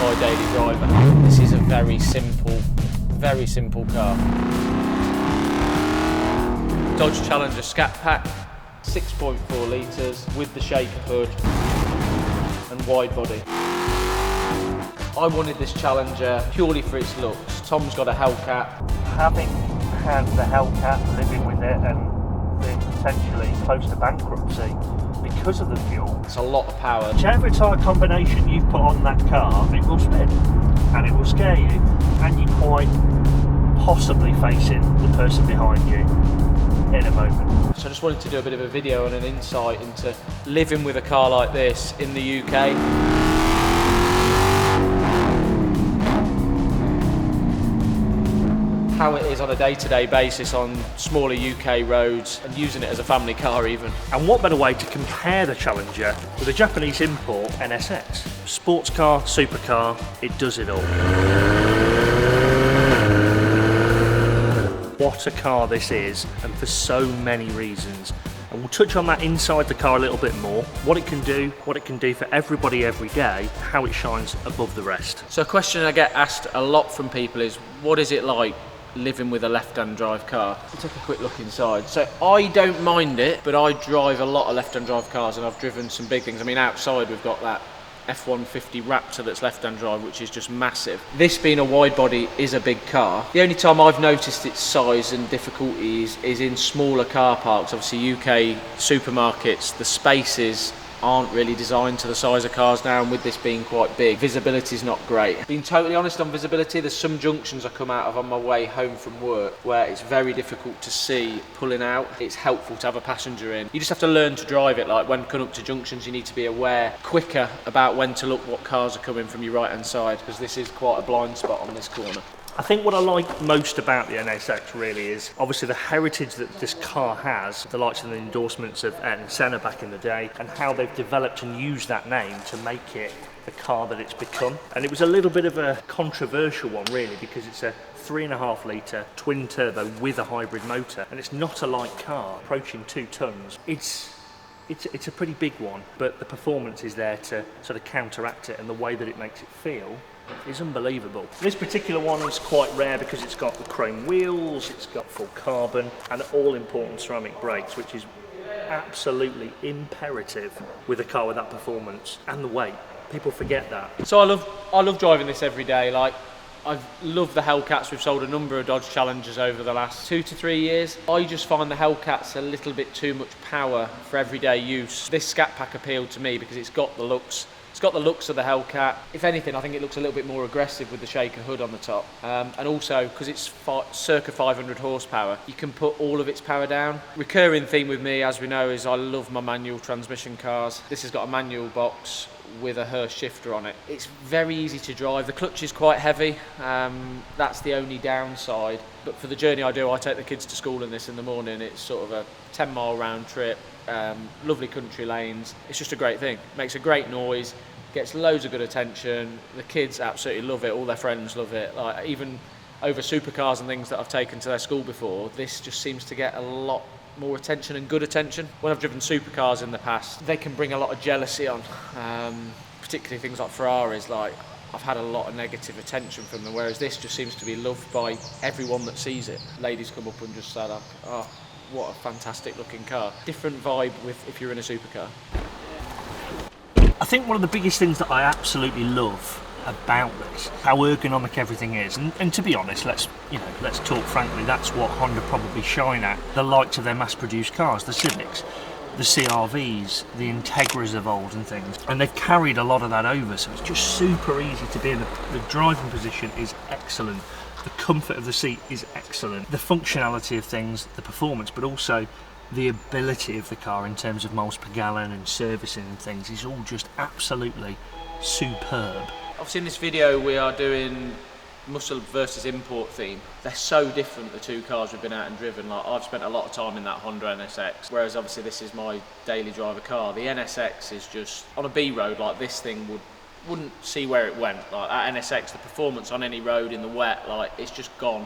my daily driver. This is a very simple car. Dodge Challenger Scat Pack, 6.4 litres with the shaker hood and wide body. I wanted this Challenger purely for its looks. Tom's got a Hellcat. Having had the Hellcat, living with it and being potentially close to bankruptcy because of the fuel. It's a lot of power. Whichever tyre combination you've put on that car, it will spin and it will scare you, and you're quite possibly facing the person behind you in a moment. So I just wanted to do a bit of a video and an insight into living with a car like this in the UK. How it is on a day-to-day basis on smaller UK roads and using it as a family car even. And what better way to compare the Challenger with a Japanese import NSX? Sports car, supercar, it does it all. What a car this is, and for so many reasons. And we'll touch on that inside the car a little bit more, what it can do for everybody every day, how it shines above the rest. So a question I get asked a lot from people is, what is it like living with a left-hand drive car? We'll take a quick look inside. So I don't mind it, but I drive a lot of left-hand drive cars and I've driven some big things. I mean, outside we've got that F-150 Raptor that's left-hand drive, which is just massive. This being a wide body is a big car. The only time I've noticed its size and difficulties is in smaller car parks. Obviously UK supermarkets, the spaces aren't really designed to the size of cars now, and with this being quite big, visibility is not great. Being totally honest on visibility, there's some junctions I come out of on my way home from work where it's very difficult to see pulling out. It's helpful to have a passenger in. You just have to learn to drive it. Like when coming up to junctions, you need to be aware quicker about when to look what cars are coming from your right hand side, because this is quite a blind spot on this corner. I think what I like most about the NSX really is obviously the heritage that this car has, the likes of the endorsements of Ayrton Senna back in the day, and how they've developed and used that name to make it the car that it's become. And it was a little bit of a controversial one really, because it's a 3.5 litre twin turbo with a hybrid motor, and it's not a light car, approaching 2 tonnes. It's a pretty big one, but the performance is there to sort of counteract it, and the way that it makes it feel is unbelievable. This particular one is quite rare because it's got the chrome wheels, it's got full carbon and all important ceramic brakes, which is absolutely imperative with a car with that performance and the weight. People forget that. So I love driving this every day. Like, I've loved the Hellcats. We've sold a number of Dodge Challengers over the last 2 to 3 years. I just find the Hellcats a little bit too much power for everyday use. This Scat Pack appealed to me because it's got the looks. It's got the looks of the Hellcat. If anything, I think it looks a little bit more aggressive with the shaker hood on the top. And also, because it's circa 500 horsepower, you can put all of its power down. Recurring theme with me, as we know, is I love my manual transmission cars. This has got a manual box with a Hurst shifter on it. It's very easy to drive. The clutch is quite heavy. That's the only downside. But for the journey I do, I take the kids to school in this in the morning. It's sort of a 10-mile round trip. Lovely country lanes. It's just a great thing. Makes a great noise, gets loads of good attention. The kids absolutely love it, all their friends love it. Like, even over supercars and things that I've taken to their school before, this just seems to get a lot more attention and good attention. When I've driven supercars in the past, they can bring a lot of jealousy on, particularly things like Ferraris. Like, I've had a lot of negative attention from them, whereas this just seems to be loved by everyone that sees it. Ladies come up and just say like, oh, what a fantastic looking car. Different vibe with if you're in a supercar. I think one of the biggest things that I absolutely love about this, how ergonomic everything is, and to be honest, let's talk frankly, that's what Honda probably shine at. The likes of their mass-produced cars, the Civics, the CR-Vs, the Integras of old and things, and they've carried a lot of that over, so it's just super easy to be in. The driving position is excellent. The comfort of the seat is excellent. The functionality of things, the performance, but also the ability of the car in terms of miles per gallon and servicing and things is all just absolutely superb. Obviously in this video we are doing muscle versus import theme. They're so different, the two cars we've been out and driven. Like, I've spent a lot of time in that Honda NSX, whereas obviously this is my daily driver car. The NSX is just, on a B road like this thing wouldn't see where it went. Like that NSX, the performance on any road in the wet, like, it's just gone.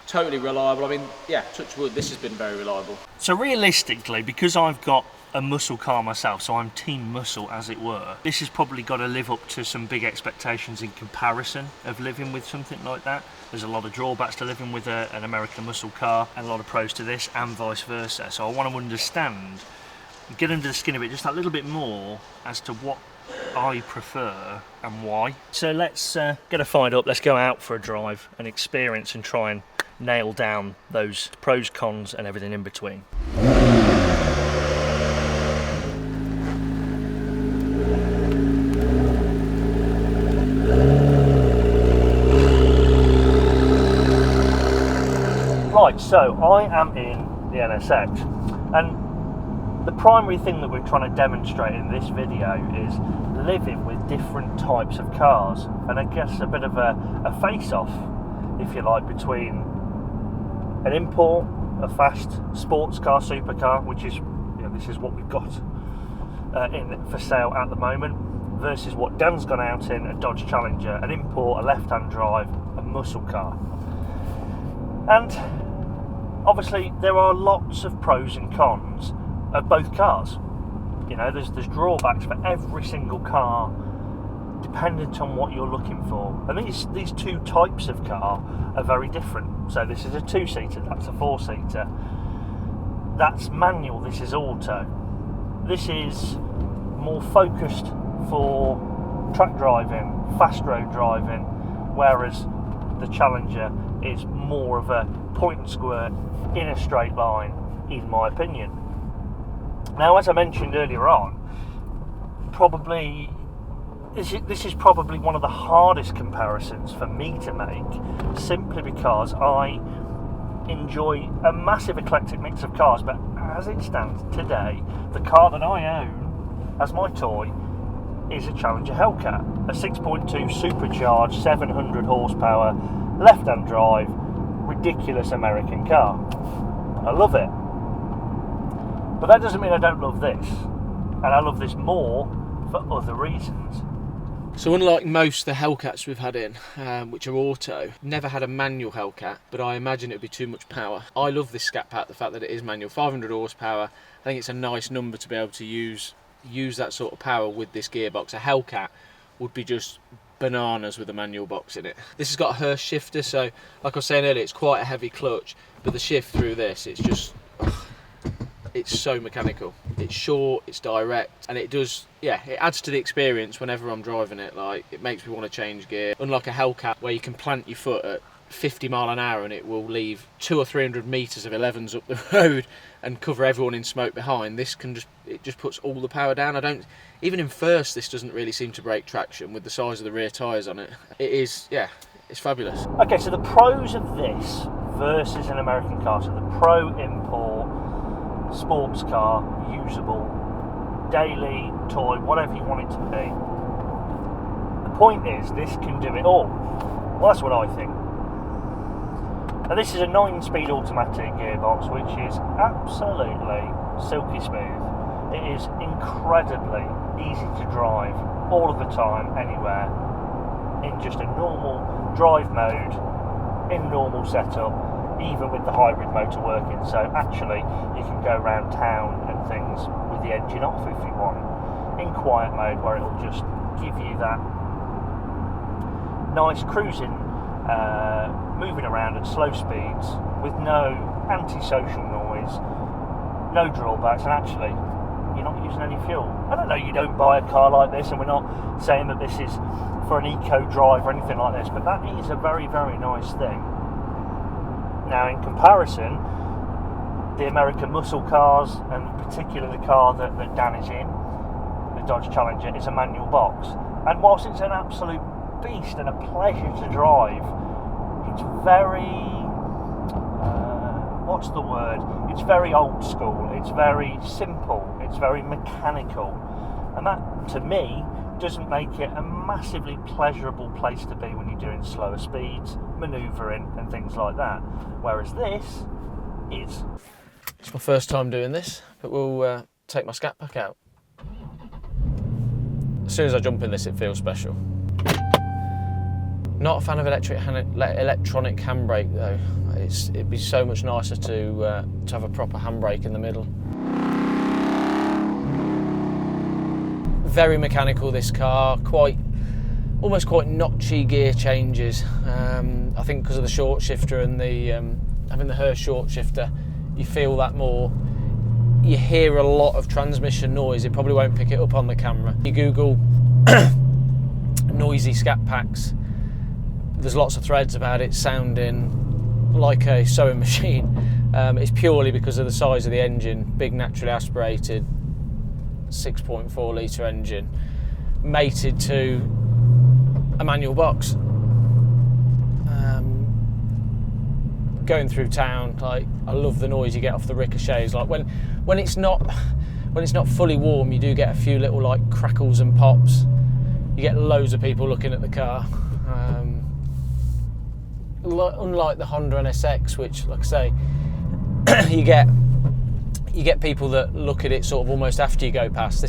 Totally reliable. I mean, yeah, touch wood, this has been very reliable. So realistically, because I've got a muscle car myself, so I'm team muscle as it were. This has probably got to live up to some big expectations in comparison of living with something like that. There's a lot of drawbacks to living with an American muscle car and a lot of pros to this and vice versa. So I want to understand, get under the skin of it just a little bit more as to what I prefer and why. So let's get her fired up, let's go out for a drive and experience and try and nail down those pros, cons and everything in between. Right, so I am in the NSX, and the primary thing that we're trying to demonstrate in this video is living with different types of cars, and I guess a bit of a face-off, if you like, between an import, a fast sports car, supercar, which is, this is what we've got in for sale at the moment, versus what Dan's gone out in, a Dodge Challenger, an import, a left-hand drive, a muscle car. And obviously there are lots of pros and cons of both cars. There's drawbacks for every single car dependent on what you're looking for. And these two types of car are very different. So this is a 2-seater, that's a 4-seater. That's manual, this is auto. This is more focused for track driving, fast road driving, whereas the Challenger is more of a point and squirt in a straight line, in my opinion. Now, as I mentioned earlier on, this is probably one of the hardest comparisons for me to make, simply because I enjoy a massive eclectic mix of cars, but as it stands today, the car that I own as my toy is a Challenger Hellcat, a 6.2 supercharged 700 horsepower left-hand drive ridiculous American car. I love it, but that doesn't mean I don't love this, and I love this more for other reasons. So unlike most of the Hellcats we've had in, which are auto, never had a manual Hellcat, but I imagine it would be too much power. I love this Scat Pack, the fact that it is manual, 500 horsepower. I think it's a nice number to be able to use that sort of power with this gearbox. A Hellcat would be just bananas with a manual box in it. This has got a Hurst shifter, so like I was saying earlier, it's quite a heavy clutch, but the shift through this, it's just, it's so mechanical. It's short, it's direct, and it does, it adds to the experience whenever I'm driving it. Like, it makes me want to change gear. Unlike a Hellcat where you can plant your foot at 50 mile an hour and it will leave 200 or 300 meters of 11s up the road and cover everyone in smoke behind, this can just puts all the power down. Even in first, this doesn't really seem to break traction with the size of the rear tyres on it. It is, it's fabulous. Okay, so the pros of this versus an American car, so the Pro import sports car, usable, daily, toy, whatever you want it to be. The point is, this can do it all. Well, that's what I think. Now, this is a 9-speed automatic gearbox, which is absolutely silky smooth. It is incredibly easy to drive all of the time, anywhere, in just a normal drive mode, in normal setup, even with the hybrid motor working. So actually, you can go around town and things with the engine off if you want, in quiet mode, where it'll just give you that nice cruising, moving around at slow speeds with no antisocial noise, no drawbacks, and actually you're not using any fuel. I don't know, you don't buy a car like this, and we're not saying that this is for an eco drive or anything like this, but that is a very, very nice thing. Now, in comparison, the American muscle cars, and particularly the car that Dan is in, the Dodge Challenger, is a manual box, and whilst it's an absolute beast and a pleasure to drive, it's very, it's very old school, it's very simple, it's very mechanical, and that, to me, doesn't make it a massively pleasurable place to be when you're doing slower speeds, manoeuvring and things like that, whereas this is. It's my first time doing this, but we'll take my Scat Pack out. As soon as I jump in this, it feels special. Not a fan of electronic handbrake though. It'd be so much nicer to have a proper handbrake in the middle. Very mechanical, this car, almost quite notchy gear changes. I think because of the short shifter and the having the Hurst short shifter, you feel that more. You hear a lot of transmission noise. It probably won't pick it up on the camera. You Google noisy scat packs, there's lots of threads about it sounding like a sewing machine. It's purely because of the size of the engine, big naturally aspirated 6.4 litre engine mated to a manual box. Going through town, like, I love the noise you get off the ricochets. Like when it's not fully warm, you do get a few little like crackles and pops. You get loads of people looking at the car. Unlike the Honda NSX, which, like I say, you get people that look at it sort of almost after you go past.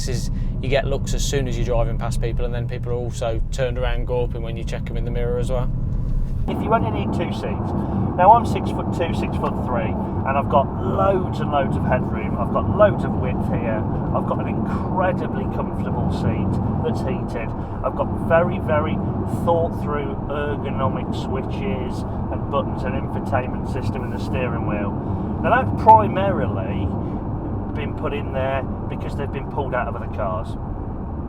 You get looks as soon as you're driving past people, and then people are also turned around gawping when you check them in the mirror as well. If you only need 2 seats, now I'm 6'2", 6'3", and I've got loads and loads of headroom. I've got loads of width here. I've got an incredibly comfortable seat that's heated. I've got very, very thought through ergonomic switches and buttons and infotainment system in the steering wheel. Now that's primarily been put in there because they've been pulled out of other cars.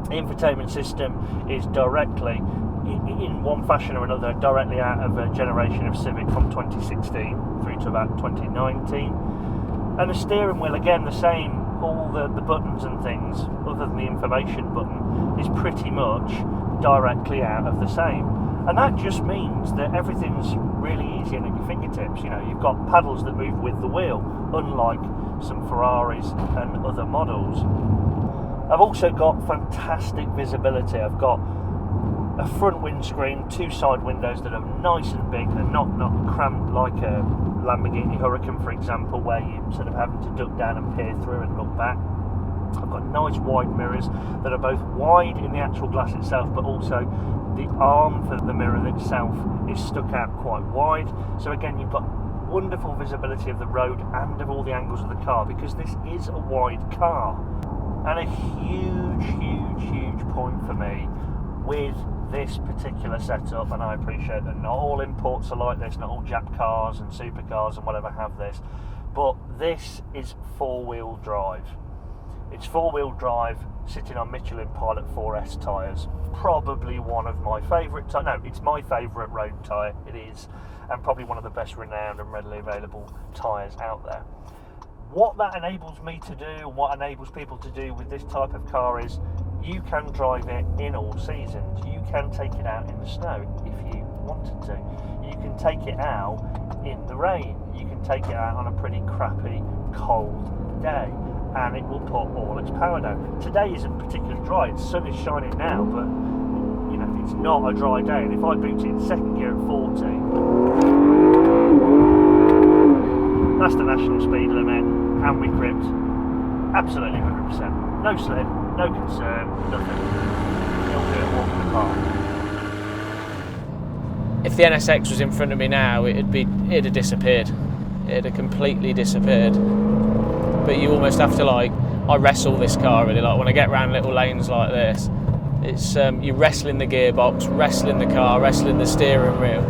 The infotainment system is directly, in one fashion or another, directly out of a generation of Civic from 2016 through to about 2019. And the steering wheel, again, the same. All the buttons and things, other than the information button, is pretty much directly out of the same. And that just means that everything's really easy and at your fingertips. You know, you've got paddles that move with the wheel, unlike some Ferraris and other models. I've also got fantastic visibility. I've got a front windscreen, 2 side windows that are nice and big. They're not cramped like a Lamborghini Huracan, for example, where you're sort of having to duck down and peer through and look back. I've got nice wide mirrors that are both wide in the actual glass itself, but also the arm for the mirror itself is stuck out quite wide. So again, you've got wonderful visibility of the road and of all the angles of the car, because this is a wide car. And a huge point for me with this particular setup, and I appreciate that not all imports are like this, not all Jap cars and supercars and whatever have this, but this is 4-wheel drive. It's 4-wheel drive sitting on Michelin Pilot 4S tyres. Probably one of my favourite tyres. No, it's my favourite road tyre, it is, and probably one of the best renowned and readily available tyres out there. What that enables me to do, and what enables people to do with this type of car, is you can drive it in all seasons. You can take it out in the snow if you wanted to. You can take it out in the rain. You can take it out on a pretty crappy, cold day, and it will put all its power down. Today isn't particularly dry. The sun is shining now, but you know, it's not a dry day. And if I boot it in second gear at 40, that's the national speed limit, and we gripped absolutely 100%. No slip, no concern, nothing. It'll do it walking the car. If the NSX was in front of me now, it'd have disappeared. It'd have completely disappeared. But you almost have to, like, I wrestle this car really. Like when I get around little lanes like this, it's you're wrestling the gearbox, wrestling the car, wrestling the steering wheel.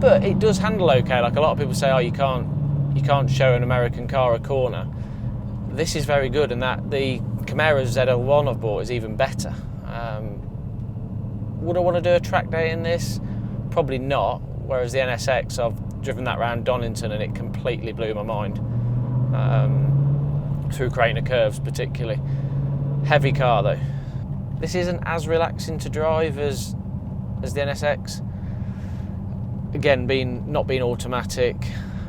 But it does handle okay. Like a lot of people say, oh, you can't show an American car a corner. This is very good, and that the Camaro ZL1 I've bought is even better. Would I want to do a track day in this? Probably not. Whereas the NSX, I've driven that around Donington and it completely blew my mind. Through Crater curves particularly. Heavy car though. This isn't as relaxing to drive as the NSX. Again, not being automatic,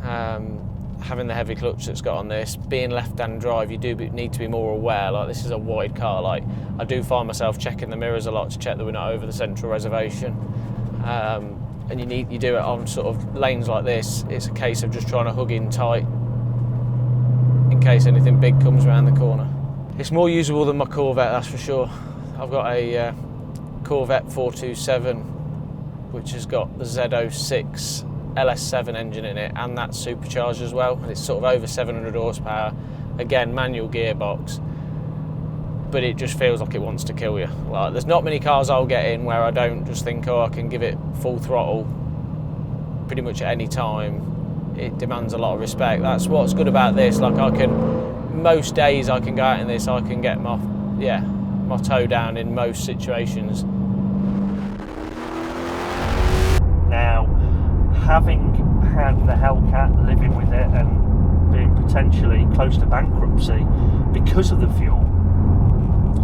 having the heavy clutch that's got on this, being left-hand drive, you do need to be more aware. Like this is a wide car. Like I do find myself checking the mirrors a lot to check that we're not over the central reservation. And you do it on sort of lanes like this. It's a case of just trying to hug in tight in case anything big comes around the corner. It's more usable than my Corvette, that's for sure. I've got a Corvette 427 which has got the Z06 LS7 engine in it, and that's supercharged as well. It's sort of over 700 horsepower. Again, manual gearbox, but it just feels like it wants to kill you. Like, there's not many cars I'll get in where I don't just think, oh, I can give it full throttle pretty much at any time. It demands a lot of respect. That's what's good about this. Like, most days I can go out in this, I can get my toe down in most situations. Now, having had the Hellcat, living with it and being potentially close to bankruptcy because of the fuel,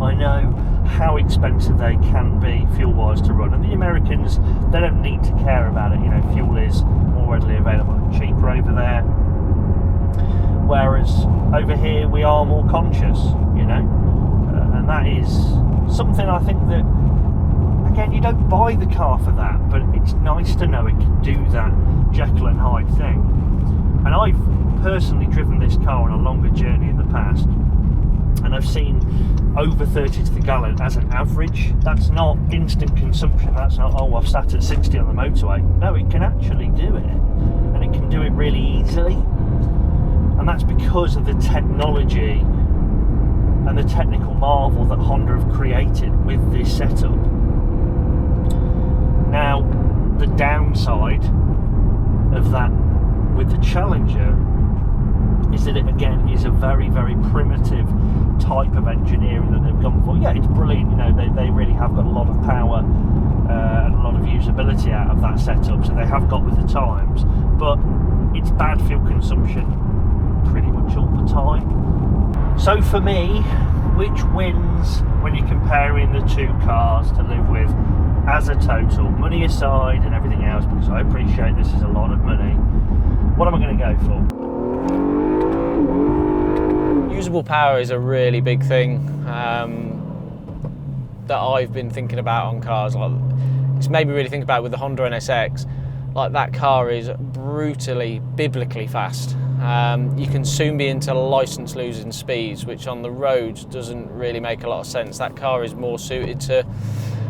I know how expensive they can be fuel-wise to run, and the Americans, they don't need to care about it. You know, fuel is more readily available and cheaper over there, whereas over here we are more conscious, you know, and that is something I think that, again, you don't buy the car for that, but it's nice to know it can do that Jekyll and Hyde thing. And I've personally driven this car on a longer journey in the past, and I've seen over 30 to the gallon as an average. That's not instant consumption. That's not, oh, I've sat at 60 on the motorway. No, it can actually do it, and it can do it really easily. And that's because of the technology and the technical marvel that Honda have created with this setup. Now, the downside of that with the Challenger is that it, again, is a very, very primitive type of engineering that they've gone for. Yeah, it's brilliant, you know, they really have got a lot of power and a lot of usability out of that setup, so they have got with the times, but it's bad fuel consumption pretty much all the time. So for me, which wins when you're comparing the two cars to live with as a total, money aside and everything else, because I appreciate this is a lot of money, what am I going to go for? Usable power is a really big thing that I've been thinking about on cars. Like, it's made me really think about it with the Honda NSX. Like, that car is brutally, biblically fast. You can soon be into license losing speeds, which on the roads doesn't really make a lot of sense. That car is more suited to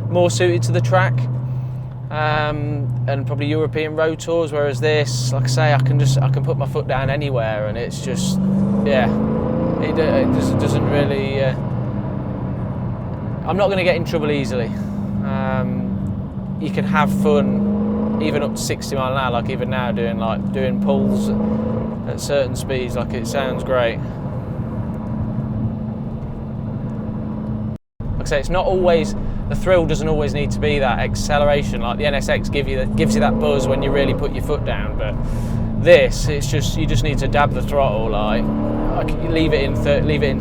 the track and probably European road tours, whereas this, like I say, I can put my foot down anywhere, and it's just, yeah, it just doesn't really. I'm not going to get in trouble easily. You can have fun even up to 60 mile an hour, like even now doing pulls at certain speeds. Like, it sounds great. Like I say, it's not always, the thrill doesn't always need to be that acceleration. Like the NSX gives you that buzz when you really put your foot down, but this, it's just, you just need to dab the throttle, like leave it in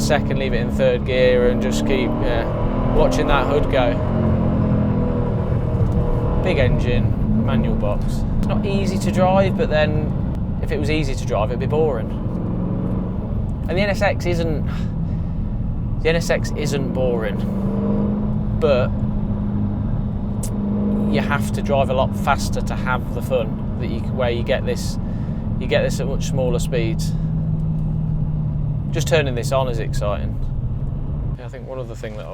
second, leave it in third gear, and just keep watching that hood go. Big engine, manual box. It's not easy to drive, but then if it was easy to drive, it'd be boring. And the NSX isn't boring, but you have to drive a lot faster to have the fun where you get this at much smaller speeds. Just turning this on is exciting. I think one other thing that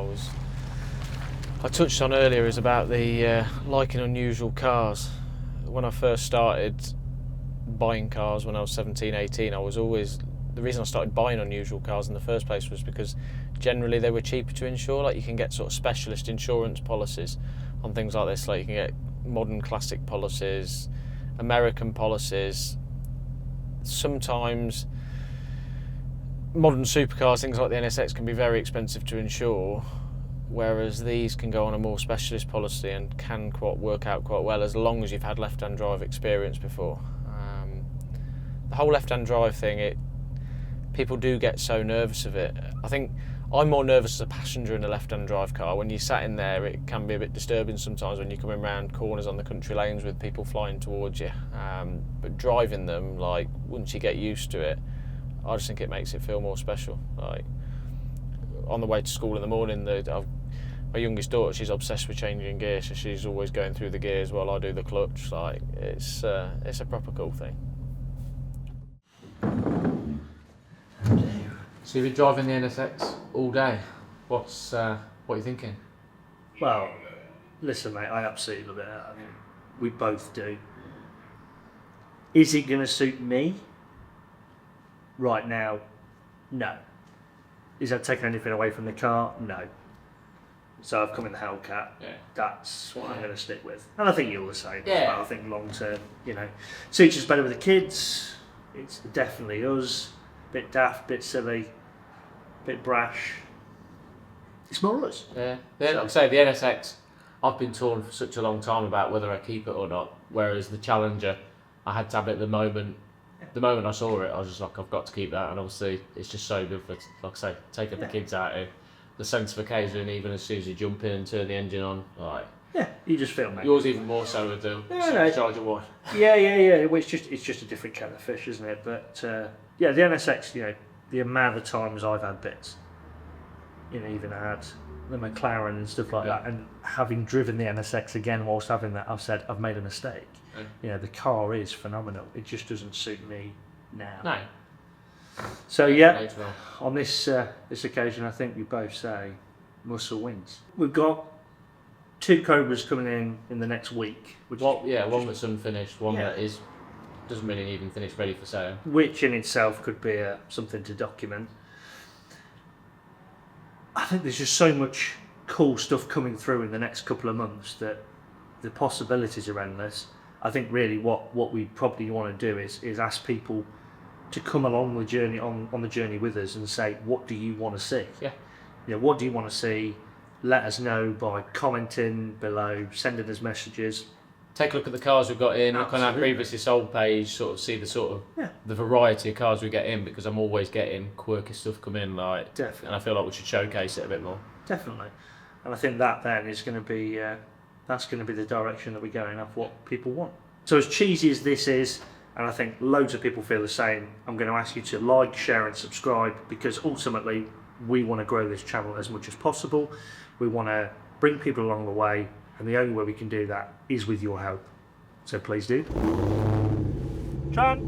I touched on earlier is about the liking unusual cars. When I first started buying cars when I was 17, 18, the reason I started buying unusual cars in the first place was because generally they were cheaper to insure. Like, you can get sort of specialist insurance policies on things like this. Like, you can get modern classic policies, American policies. Sometimes modern supercars, things like the NSX, can be very expensive to insure, whereas these can go on a more specialist policy and can work out quite well as long as you've had left-hand drive experience before. The whole left-hand drive thing, people do get so nervous of it. I think I'm more nervous as a passenger in a left-hand drive car. When you sat in there, it can be a bit disturbing sometimes when you're coming around corners on the country lanes with people flying towards you. But driving them, like, once you get used to it, I just think it makes it feel more special. Like, on the way to school in the morning, my youngest daughter, she's obsessed with changing gear, so she's always going through the gears while I do the clutch. Like, it's a proper cool thing. So you've been driving the NSX all day. What are you thinking? Well, listen, mate, I absolutely love it. I mean, we both do. Is it going to suit me? Right now, no. Is that taking anything away from the car? No. So I've come in the Hellcat. Yeah. That's what I'm going to stick with. And I think you're the same. Yeah. But I think long term, you know, suits us better with the kids. It's definitely us. Bit daft, bit silly, bit brash. It's more us. Yeah. Like I say, the NSX, I've been torn for such a long time about whether I keep it or not. Whereas the Challenger, I had to have it at the moment. The moment I saw it, I was just like, I've got to keep that. And obviously, it's just so good for, like I say, taking the kids out here. The sense of occasion, even as soon as you jump in and turn the engine on, like. Yeah, you just feel mate. Yours even more so with the Charger one. Yeah. Well, it's just a different kind of fish, isn't it? But yeah, the NSX, you know, the amount of times I've had bits, you know, even had the McLaren and stuff like that, and having driven the NSX again whilst having that, I've said I've made a mistake. Yeah. You know, the car is phenomenal. It just doesn't suit me now. No. So yeah, on this this occasion, I think we both say Muscle wins. We've got 2 Cobras coming in the next week. Which one that's unfinished, one that doesn't really even finish ready for sale. Which in itself could be something to document. I think there's just so much cool stuff coming through in the next couple of months that the possibilities are endless. I think really what we probably want to do is ask people to come along the journey on the journey with us and say, what do you want to see? Yeah. You know, what do you want to see? Let us know by commenting below, sending us messages. Take a look at the cars we've got in, look on our Absolutely. previously sold page, sort of see the variety of cars we get in, because I'm always getting quirky stuff come in, like, Definitely. and I feel like we should showcase it a bit more. Definitely. And I think that then is going to be that's going to be the direction that we go in of what people want. So as cheesy as this is, and I think loads of people feel the same, I'm going to ask you to like, share and subscribe, because ultimately we want to grow this channel as much as possible. We want to bring people along the way, and the only way we can do that is with your help. So please do. Tran,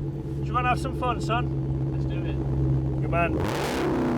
do you want to have some fun, son? Let's do it. Good man.